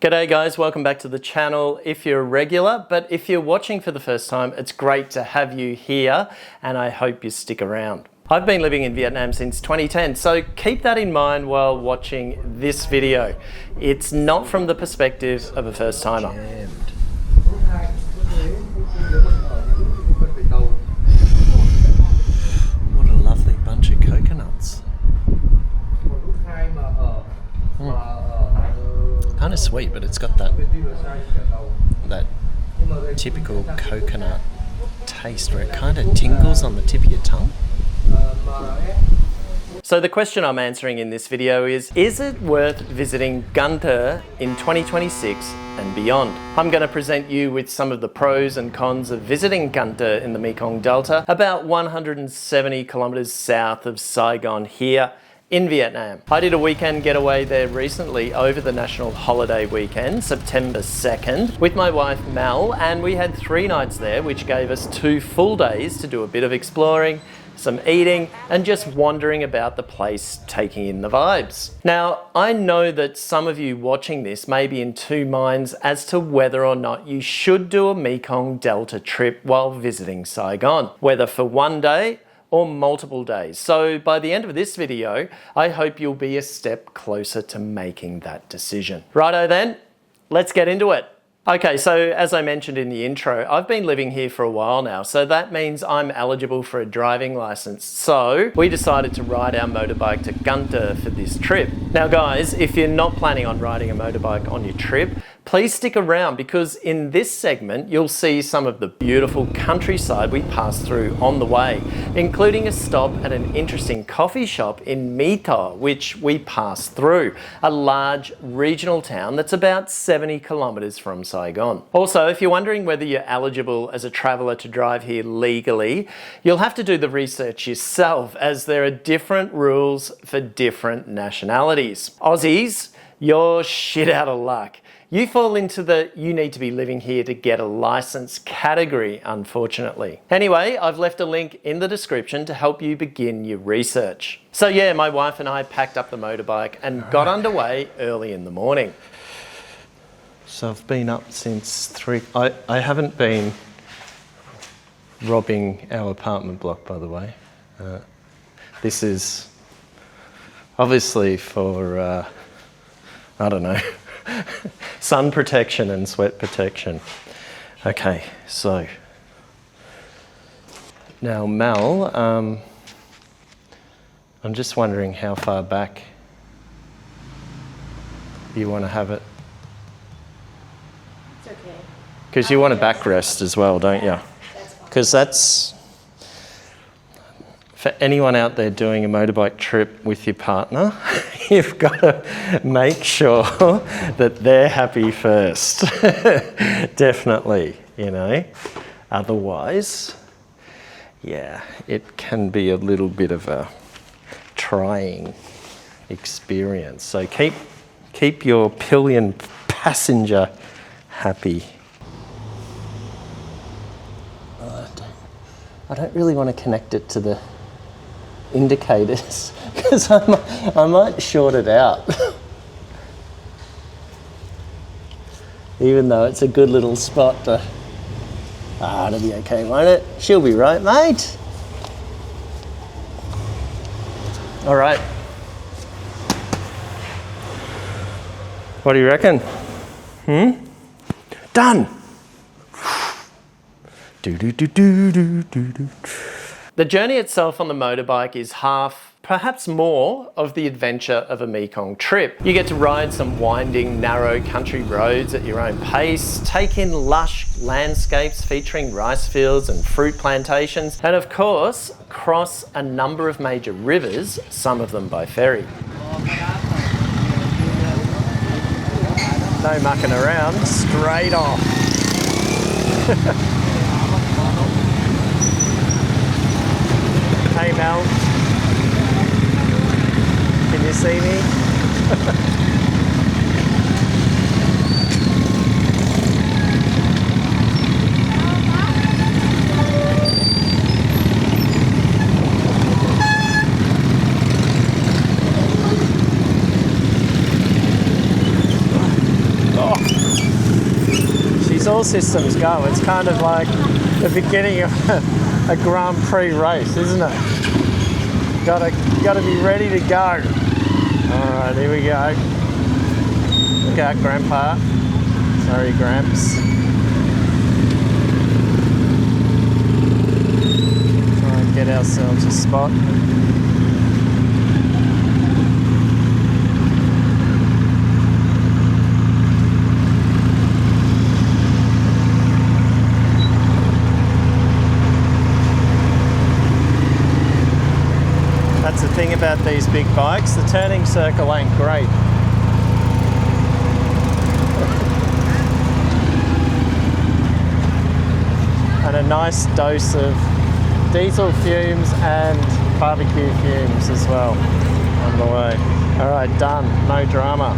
G'day guys, welcome back to the channel if you're a regular, but if you're watching for the first time, it's great to have you here and I hope you stick around. I've been living in Vietnam since 2010, so keep that in mind while watching this video. It's not from the perspective of a first timer. What a lovely bunch of coconuts. Kind of sweet, but it's got that typical coconut taste where it kind of tingles on the tip of your tongue. So the question I'm answering in this video is it worth visiting Cần Thơ in 2026 and beyond? I'm going to present you with some of the pros and cons of visiting Cần Thơ in the Mekong Delta, about 170 kilometers south of Saigon here in Vietnam. I did a weekend getaway there recently over the national holiday weekend, September 2nd, with my wife Mel, and we had 3 nights there, which gave us 2 full days to do a bit of exploring, some eating, and just wandering about the place, taking in the vibes. Now, I know that some of you watching this may be in 2 minds as to whether or not you should do a Mekong Delta trip while visiting Saigon, whether for 1 day or multiple days. So by the end of this video, I hope you'll be a step closer to making that decision. Righto then, let's get into it. Okay, so as I mentioned in the intro, I've been living here for a while now, so that means I'm eligible for a driving license. So we decided to ride our motorbike to Cần Thơ for this trip. Now guys, if you're not planning on riding a motorbike on your trip, please stick around because in this segment you'll see some of the beautiful countryside we passed through on the way, including a stop at an interesting coffee shop in My Tho, which we passed through, a large regional town that's about 70 kilometers from Saigon. Also, if you're wondering whether you're eligible as a traveller to drive here legally, you'll have to do the research yourself as there are different rules for different nationalities. Aussies, you're shit out of luck. You fall into the you need to be living here to get a license category, unfortunately. Anyway, I've left a link in the description to help you begin your research. So yeah, my wife and I packed up the motorbike and got underway early in the morning. So I've been up since 3. I haven't been robbing our apartment block, by the way. This is obviously for, I don't know, sun protection and sweat protection. Okay, so now Mel, I'm just wondering how far back you want to have it. It's okay. Because you want a backrest as well, don't you? Because that's, for anyone out there doing a motorbike trip with your partner, you've got to make sure that they're happy first. Definitely, you know. Otherwise, yeah, it can be a little bit of a trying experience. So keep your pillion passenger happy. I don't really want to connect it to the indicators because I might short it out. Even though it's a good little spot to... it'll be okay, won't it? She'll be right, mate. All right. What do you reckon? Done. The journey itself on the motorbike is half, perhaps more, of the adventure of a Mekong trip. You get to ride some winding, narrow country roads at your own pace, take in lush landscapes featuring rice fields and fruit plantations, and of course, cross a number of major rivers, some of them by ferry. No mucking around, straight off. Hey Mel, can you see me? Oh. all systems go. It's kind of like the beginning of a Grand Prix race, isn't it? Gotta be ready to go. All right, here we go. Look out, Grandpa. Sorry, Gramps. Try and get ourselves a spot. That's the thing about these big bikes, the turning circle ain't great. And a nice dose of diesel fumes and barbecue fumes as well on the way. All right, done, no drama.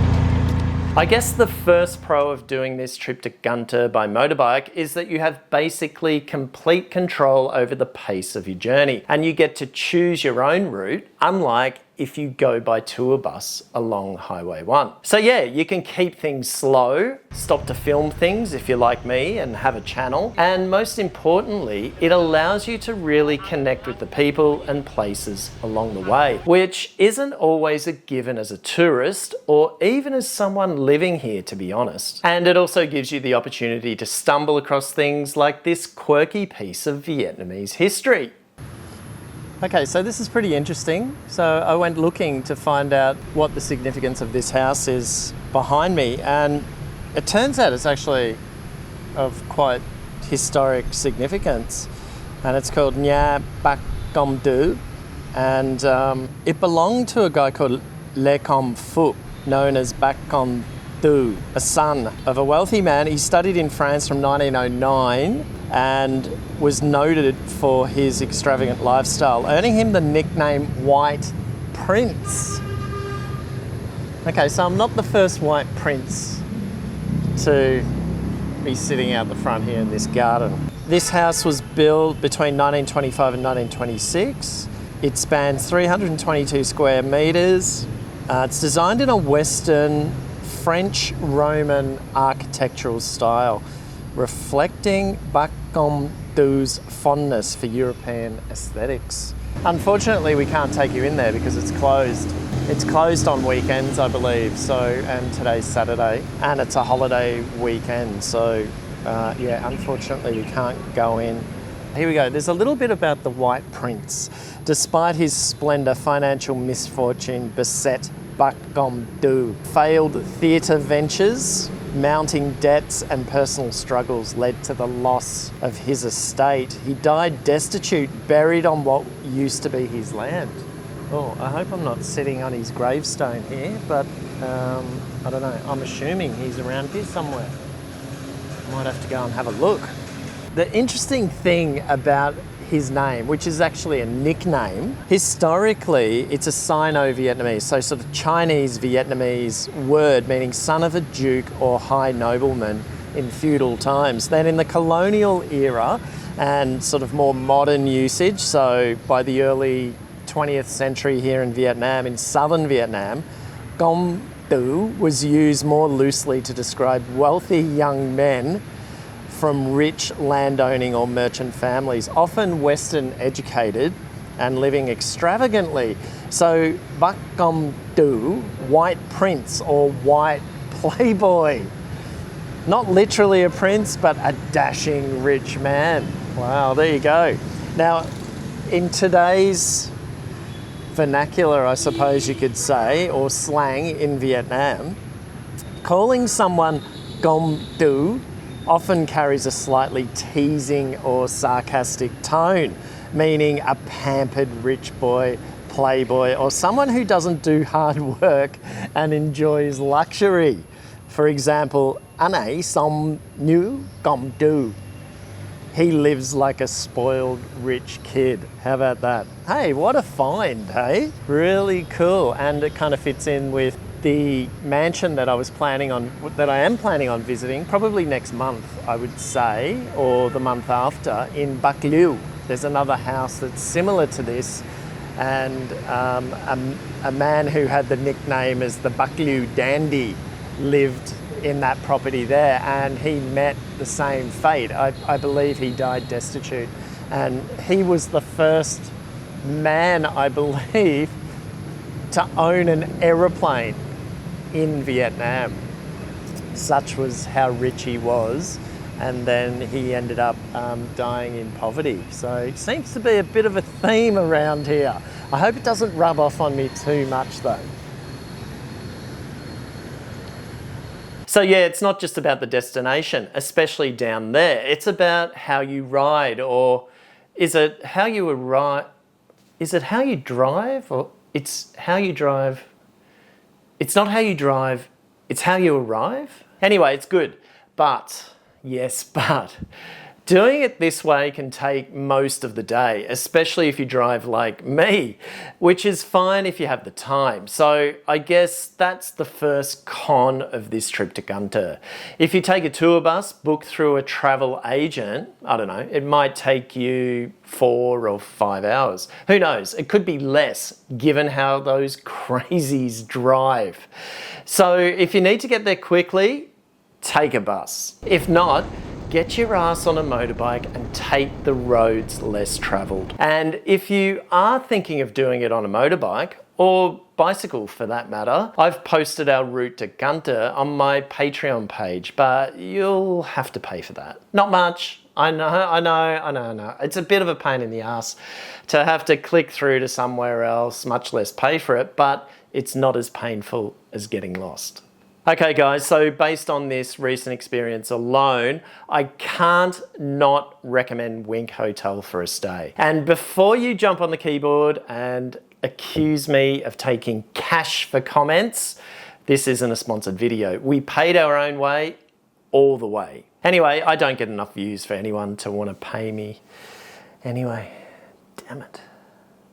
I guess the first pro of doing this trip to Gunter by motorbike is that you have basically complete control over the pace of your journey and you get to choose your own route, unlike if you go by tour bus along Highway 1. So yeah, you can keep things slow, stop to film things if you're like me and have a channel, and most importantly, it allows you to really connect with the people and places along the way, which isn't always a given as a tourist or even as someone living here, to be honest. And it also gives you the opportunity to stumble across things like this quirky piece of Vietnamese history. Okay, so this is pretty interesting. So I went looking to find out what the significance of this house is behind me, and it turns out it's actually of quite historic significance, and it's called Nhà Bác Công Du, and it belonged to a guy called Le Com Phu, known as Bác Công Du, a son of a wealthy man. He studied in France from 1909 and was noted for his extravagant lifestyle, earning him the nickname White Prince. Okay, so I'm not the first white prince to be sitting out the front here in this garden. This house was built between 1925 and 1926. It spans 322 square metres. It's designed in a Western French Roman architectural style, reflecting Bác Công Du's fondness for European aesthetics. Unfortunately, we can't take you in there because it's closed. It's closed on weekends, I believe, and today's Saturday, and it's a holiday weekend, so yeah, unfortunately we can't go in. Here we go. There's a little bit about the White Prince. Despite his splendour, financial misfortune beset Bác Công Du. Failed theatre ventures, mounting debts and personal struggles led to the loss of his estate. He died destitute, buried on what used to be his land. Oh, I hope I'm not sitting on his gravestone here, but I don't know. I'm assuming he's around here somewhere. Might have to go and have a look. The interesting thing about his name, which is actually a nickname, historically it's a Sino-Vietnamese, so sort of Chinese Vietnamese word meaning son of a duke or high nobleman in feudal times. Then in the colonial era and sort of more modern usage, so by the early 20th century here in Vietnam, in southern Vietnam, Công Du was used more loosely to describe wealthy young men from rich landowning or merchant families, often Western educated and living extravagantly. So Bác Công Du, White Prince or White Playboy. Not literally a prince, but a dashing rich man. Wow, there you go. Now, in today's vernacular, I suppose you could say, or slang in Vietnam, calling someone Công Du often carries a slightly teasing or sarcastic tone, meaning a pampered rich boy, playboy, or someone who doesn't do hard work and enjoys luxury. For example, anh ấy sống như Công Du. He lives like a spoiled rich kid. How about that? Hey, what a find, hey? Really cool, and it kind of fits in with the mansion that I am planning on visiting, probably next month, I would say, or the month after, in Bạc Liêu. There's another house that's similar to this, and a man who had the nickname as the Bạc Liêu Dandy lived in that property there, and he met the same fate. I believe he died destitute, and he was the first man, I believe, to own an aeroplane in Vietnam. Such was how rich he was, and then he ended up dying in poverty. So it seems to be a bit of a theme around here. I hope it doesn't rub off on me too much though. So yeah, it's not just about the destination, especially down there. It's about how you ride, or is it how you arrive? Is it how you drive, or it's how you drive? It's not how you drive, it's how you arrive. Anyway, it's good, but doing it this way can take most of the day, especially if you drive like me, which is fine if you have the time. So I guess that's the first con of this trip to Cần Thơ. If you take a tour bus booked through a travel agent, I don't know, it might take you 4 or 5 hours. Who knows? It could be less given how those crazies drive. So if you need to get there quickly, take a bus. If not, get your ass on a motorbike and take the roads less travelled. And if you are thinking of doing it on a motorbike, or bicycle for that matter, I've posted our route to Cần Thơ on my Patreon page, but you'll have to pay for that. Not much. I know. It's a bit of a pain in the ass to have to click through to somewhere else, much less pay for it, but it's not as painful as getting lost. Okay guys, so based on this recent experience alone, I can't not recommend Wink Hotel for a stay. And before you jump on the keyboard and accuse me of taking cash for comments, this isn't a sponsored video. We paid our own way, all the way. Anyway, I don't get enough views for anyone to want to pay me. Anyway, damn it.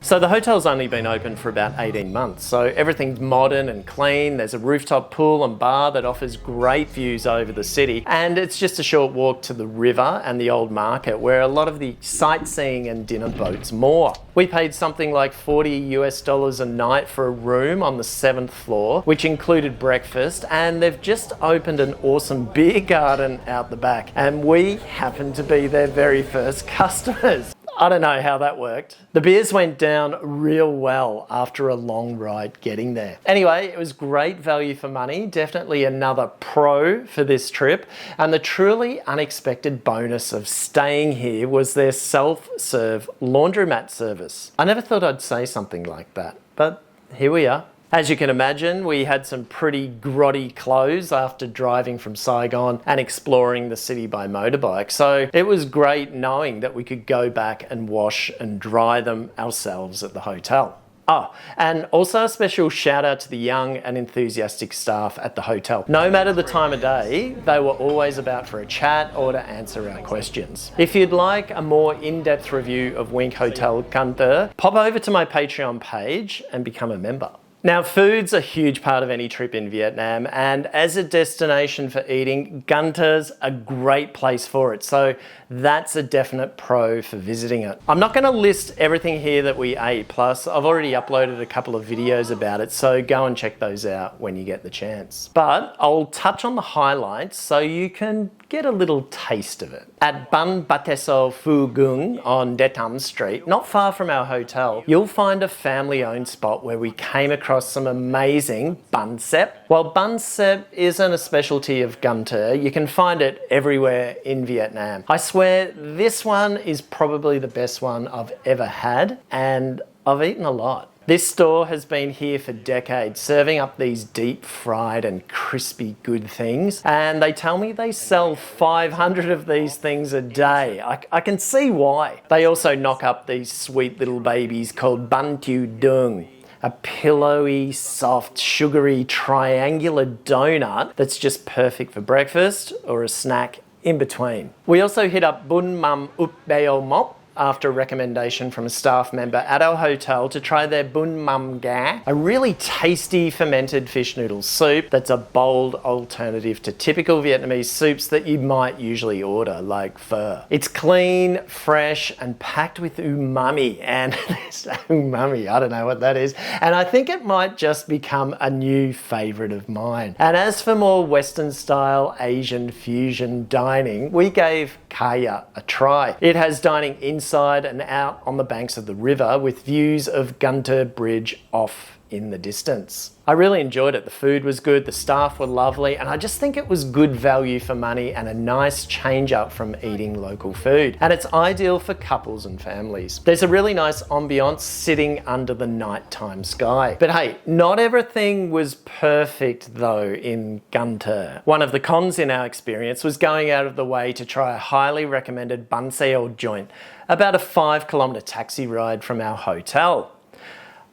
So the hotel's only been open for about 18 months, so everything's modern and clean. There's a rooftop pool and bar that offers great views over the city, and it's just a short walk to the river and the old market, where a lot of the sightseeing and dinner boats moor. We paid something like $40 a night for a room on the 7th floor, which included breakfast, and they've just opened an awesome beer garden out the back, and we happened to be their very first customers. I don't know how that worked. The beers went down real well after a long ride getting there. Anyway, it was great value for money, definitely another pro for this trip. And the truly unexpected bonus of staying here was their self-serve laundromat service. I never thought I'd say something like that, but here we are. As you can imagine, we had some pretty grotty clothes after driving from Saigon and exploring the city by motorbike. So it was great knowing that we could go back and wash and dry them ourselves at the hotel. Oh, and also a special shout out to the young and enthusiastic staff at the hotel. No matter the time of day, they were always about for a chat or to answer our questions. If you'd like a more in-depth review of Wink Hotel Cần Thơ, pop over to my Patreon page and become a member. Now, food's a huge part of any trip in Vietnam, and as a destination for eating, Cần Thö's a great place for it, so that's a definite pro for visiting it. I'm not going to list everything here that we ate, plus I've already uploaded a couple of videos about it, so go and check those out when you get the chance. But I'll touch on the highlights so you can get a little taste of it. At Bánh Batêsô Phu Gung on Detam Street, not far from our hotel, you'll find a family-owned spot where we came across some amazing bánh xếp. While bánh xếp isn't a specialty of Cần Thơ, you can find it everywhere in Vietnam. I swear this one is probably the best one I've ever had, and I've eaten a lot. This store has been here for decades, serving up these deep fried and crispy good things, and they tell me they sell 500 of these things a day. I can see why. They also knock up these sweet little babies called bánh tiêu đường, a pillowy, soft, sugary, triangular donut that's just perfect for breakfast or a snack in between. We also hit up Bún Mắm Úp Bèo Mop, after a recommendation from a staff member at our hotel to try their bun mam ga, a really tasty fermented fish noodle soup that's a bold alternative to typical Vietnamese soups that you might usually order, like pho. It's clean, fresh, and packed with umami, and umami, I don't know what that is, and I think it might just become a new favourite of mine. And as for more Western style Asian fusion dining, we gave Kaya a try. It has dining inside and out on the banks of the river with views of Gunter Bridge off in the distance. I really enjoyed it. The food was good, the staff were lovely, and I just think it was good value for money and a nice change up from eating local food. And it's ideal for couples and families. There's a really nice ambiance sitting under the nighttime sky. But hey, not everything was perfect though in Gunter. One of the cons in our experience was going out of the way to try a highly recommended Batêsô joint, about a 5-kilometre taxi ride from our hotel.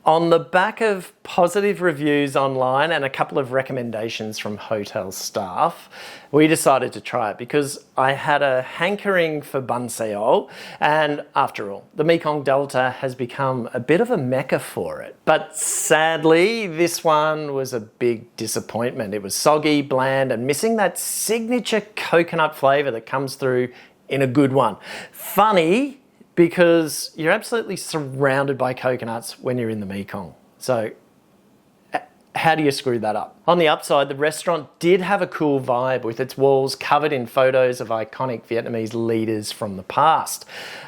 On the back of positive reviews online and a couple of recommendations from hotel staff, we decided to try it because I had a hankering for Batêsô, and after all, the Mekong Delta has become a bit of a mecca for it. But sadly, this one was a big disappointment. It was soggy, bland, and missing that signature coconut flavour that comes through in a good one. Funny, because you're absolutely surrounded by coconuts when you're in the Mekong. So how do you screw that up? On the upside, the restaurant did have a cool vibe with its walls covered in photos of iconic Vietnamese leaders from the past.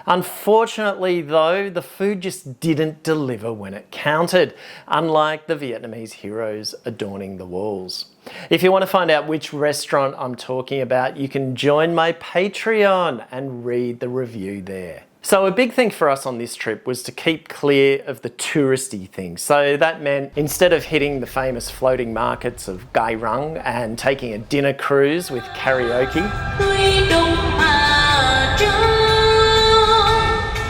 Unfortunately though, the food just didn't deliver when it counted, unlike the Vietnamese heroes adorning the walls. If you want to find out which restaurant I'm talking about, you can join my Patreon and read the review there. So a big thing for us on this trip was to keep clear of the touristy things. So that meant instead of hitting the famous floating markets of Gai Rang and taking a dinner cruise with karaoke,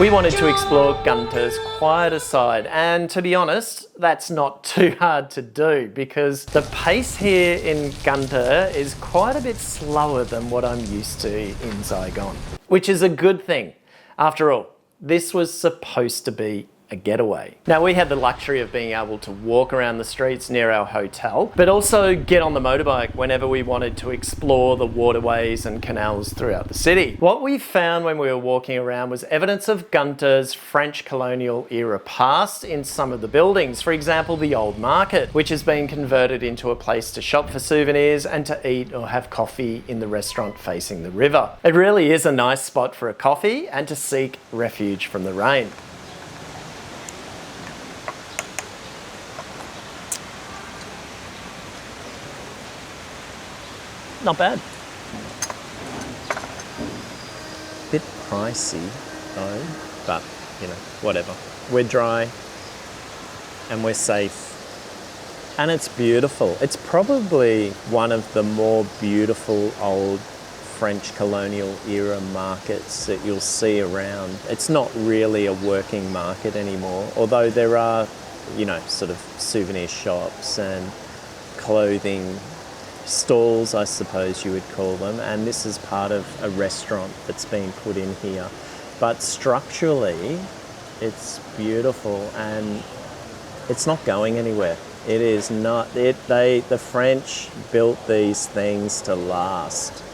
we wanted to explore Gunter's quieter side, and to be honest, that's not too hard to do because the pace here in Gunter is quite a bit slower than what I'm used to in Saigon, which is a good thing. After all, this was supposed to be a getaway. Now, we had the luxury of being able to walk around the streets near our hotel, but also get on the motorbike whenever we wanted to explore the waterways and canals throughout the city. What we found when we were walking around was evidence of Gunter's French colonial era past in some of the buildings. For example, the old market, which has been converted into a place to shop for souvenirs and to eat or have coffee in the restaurant facing the river. It really is a nice spot for a coffee and to seek refuge from the rain. Not bad. Bit pricey though, but you know, whatever. We're dry and we're safe and it's beautiful. It's probably one of the more beautiful old French colonial era markets that you'll see around. It's not really a working market anymore, although there are, you know, sort of souvenir shops and clothing stalls, I suppose you would call them, and this is part of a restaurant that's been put in here. But structurally, it's beautiful and it's not going anywhere. It is not. The French built these things to last.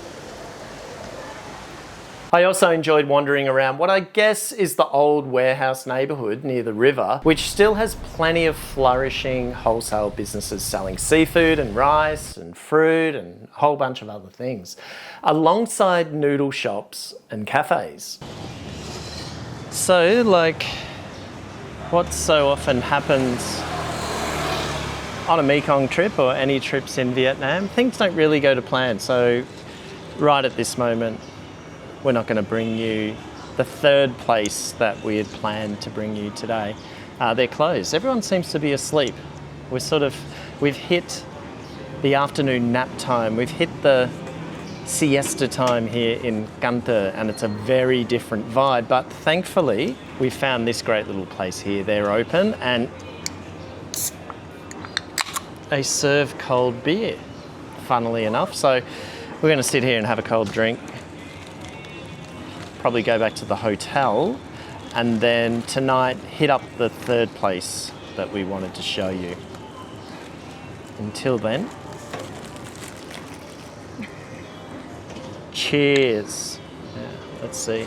I also enjoyed wandering around what I guess is the old warehouse neighbourhood near the river, which still has plenty of flourishing wholesale businesses selling seafood and rice and fruit and a whole bunch of other things, alongside noodle shops and cafes. So, like, what so often happens on a Mekong trip or any trips in Vietnam, things don't really go to plan. So, right at this moment, we're not going to bring you the third place that we had planned to bring you today. They're closed. Everyone seems to be asleep. We've hit the afternoon nap time. We've hit the siesta time here in Gunter, and it's a very different vibe. But thankfully, we found this great little place here. They're open and they serve cold beer, funnily enough. So we're going to sit here and have a cold drink. Probably go back to the hotel and then tonight hit up the third place that we wanted to show you. Until then, cheers. Yeah, let's see.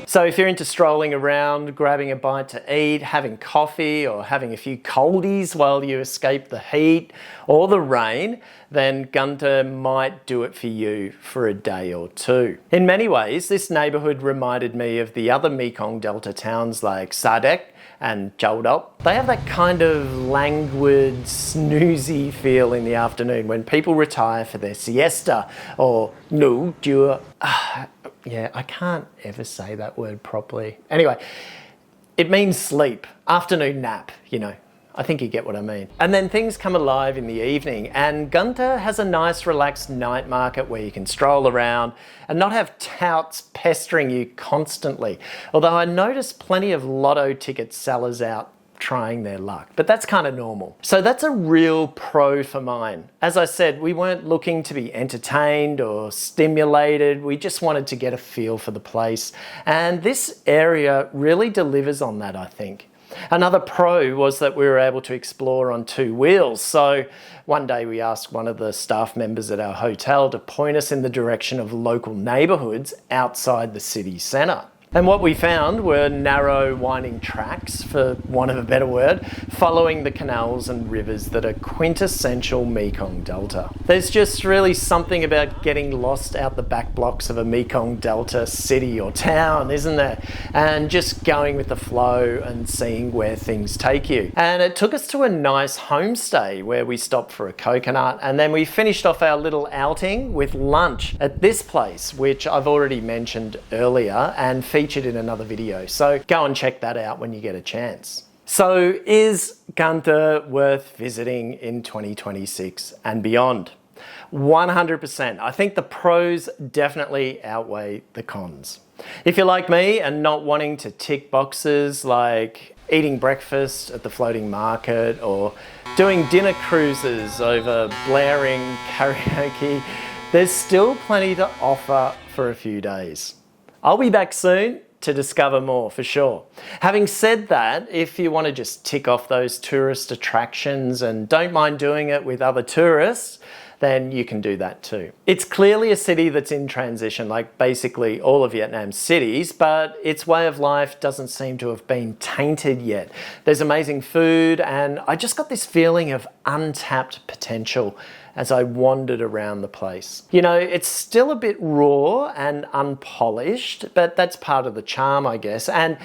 So if you're into strolling around, grabbing a bite to eat, having coffee, or having a few coldies while you escape the heat or the rain, then Gunther might do it for you for a day or two. In many ways, this neighbourhood reminded me of the other Mekong Delta towns like Sadek and Chao. They have that kind of languid, snoozy feel in the afternoon when people retire for their siesta or no, dure. Yeah, I can't ever say that word properly. Anyway, it means sleep, afternoon nap, you know. I think you get what I mean. And then things come alive in the evening, and Gunther has a nice relaxed night market where you can stroll around and not have touts pestering you constantly. Although I noticed plenty of lotto ticket sellers out trying their luck, but that's kind of normal. So that's a real pro for mine. As I said, we weren't looking to be entertained or stimulated. We just wanted to get a feel for the place. And this area really delivers on that, I think. Another pro was that we were able to explore on two wheels. So one day we asked one of the staff members at our hotel to point us in the direction of local neighbourhoods outside the city centre. And what we found were narrow, winding tracks, for want of a better word, following the canals and rivers that are quintessential Mekong Delta. There's just really something about getting lost out the back blocks of a Mekong Delta city or town, isn't there? And just going with the flow and seeing where things take you. And it took us to a nice homestay where we stopped for a coconut, and then we finished off our little outing with lunch at this place, which I've already mentioned earlier and featured in another video, so go and check that out when you get a chance. So is Gunther worth visiting in 2026 and beyond? 100%. I think the pros definitely outweigh the cons. If you're like me and not wanting to tick boxes like eating breakfast at the floating market or doing dinner cruises over blaring karaoke, there's still plenty to offer for a few days. I'll be back soon to discover more for sure. Having said that, if you want to just tick off those tourist attractions and don't mind doing it with other tourists, then you can do that too. It's clearly a city that's in transition, like basically all of Vietnam's cities, but its way of life doesn't seem to have been tainted yet. There's amazing food, and I just got this feeling of untapped potential as I wandered around the place. You know, it's still a bit raw and unpolished, but that's part of the charm, I guess. And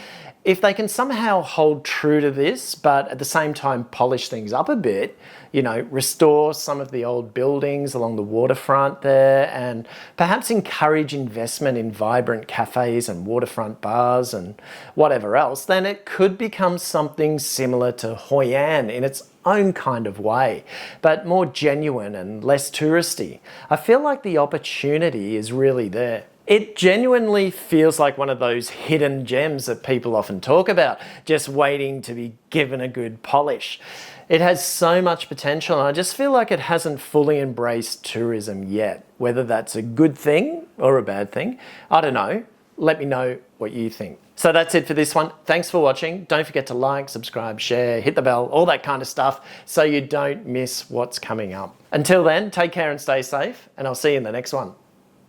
if they can somehow hold true to this, but at the same time polish things up a bit, you know, restore some of the old buildings along the waterfront there, and perhaps encourage investment in vibrant cafes and waterfront bars and whatever else, then it could become something similar to Hoi An in its own kind of way, but more genuine and less touristy. I feel like the opportunity is really there. It genuinely feels like one of those hidden gems that people often talk about, just waiting to be given a good polish. It has so much potential, and I just feel like it hasn't fully embraced tourism yet. Whether that's a good thing or a bad thing, I don't know. Let me know what you think. So that's it for this one. Thanks for watching. Don't forget to like, subscribe, share, hit the bell, all that kind of stuff, so you don't miss what's coming up. Until then, take care and stay safe, and I'll see you in the next one.